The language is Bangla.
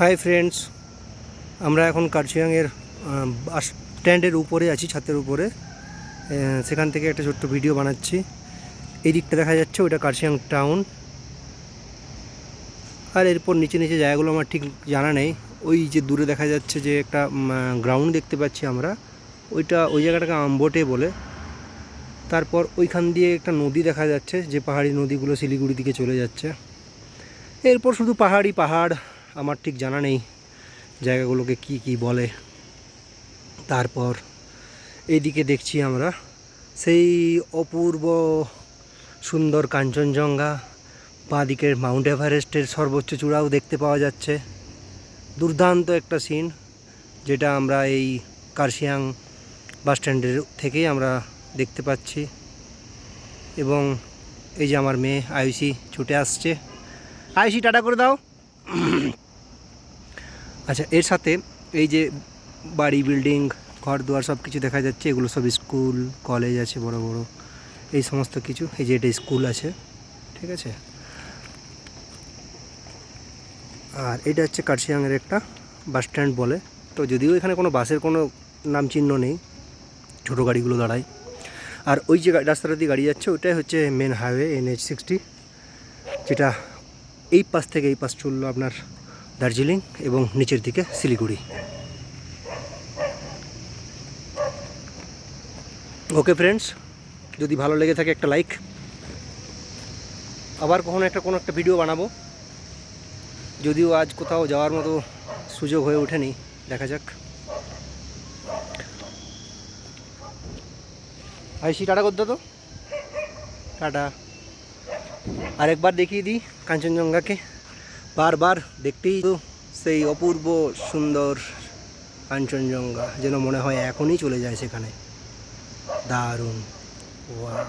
হাই ফ্রেন্ডস, আমরা এখন কার্শিয়াংয়ের বাস স্ট্যান্ডের উপরে আছি, ছাদের উপরে। সেখান থেকে একটা ছোট্ট ভিডিও বানাচ্ছি। এই দিকটা দেখা যাচ্ছে, ওইটা কার্শিয়াং টাউন। আর এরপর নিচে নিচে জায়গাগুলো আমার ঠিক জানা নেই। ওই যে দূরে দেখা যাচ্ছে যে একটা গ্রাউন্ড দেখতে পাচ্ছি আমরা, ওই জায়গাটাকে আমবোটে বলে। তারপর ওইখান দিয়ে একটা নদী দেখা যাচ্ছে, যে পাহাড়ি নদীগুলো শিলিগুড়ি দিকে চলে যাচ্ছে। এরপর শুধু পাহাড়, আমার ঠিক জানা নেই জায়গাগুলোকে কি কি বলে। তারপর এইদিকে দেখছি আমরা সেই অপূর্ব সুন্দর কাঞ্চনজঙ্ঘা, বাঁদিকের মাউন্ট এভারেস্টের সর্বোচ্চ চূড়াও দেখতে পাওয়া যাচ্ছে। দুর্দান্ত একটা সিন, যেটা আমরা এই কার্শিয়াং বাস স্ট্যান্ডের থেকেই আমরা দেখতে পাচ্ছি। এবং এই যে আমার মেয়ে আয়ুষী ছুটে আসছে। আয়ুষী, টাটা করে দাও। আচ্ছা, এর সাথে এই যে বাড়ি, বিল্ডিং, ঘর দুয়ার সব কিছু দেখা যাচ্ছে। এগুলো সব স্কুল কলেজ আছে, বড় বড় এই সমস্ত কিছু। এই যে এটা স্কুল আছে, ঠিক আছে। আর এটা হচ্ছে কার্শিয়াংয়ের একটা বাস স্ট্যান্ড বলে। তো যদিও এখানে কোনো বাসের কোনো নাম চিহ্ন নেই, ছোটো গাড়িগুলো দাঁড়ায়। আর ওই যে রাস্তাটা দিয়ে গাড়ি যাচ্ছে, ওইটাই হচ্ছে মেন হাইওয়ে NH60, যেটা এই পাশ থেকে এই পাশ চললো আপনার দার্জিলিং এবং নিচের দিকে শিলিগুড়ি। ওকে ফ্রেন্ডস, যদি ভালো লেগে থাকে একটা লাইক। আবার কোনো একটা ভিডিও বানাবো, যদিও আজ কোথাও যাওয়ার মতো সুযোগ হয়ে ওঠেনি, দেখা যাক। আইসি, টাটা করতে তো, টাটা। আরেকবার দেখিয়ে দিই কাঞ্চনজঙ্ঘাকে। বারবার দেখতেই তো সেই অপূর্ব সুন্দর কাঞ্চনজঙ্ঘা, যেন মনে হয় এখনই চলে যায় সেখানে। দারুণ, ওয়াও।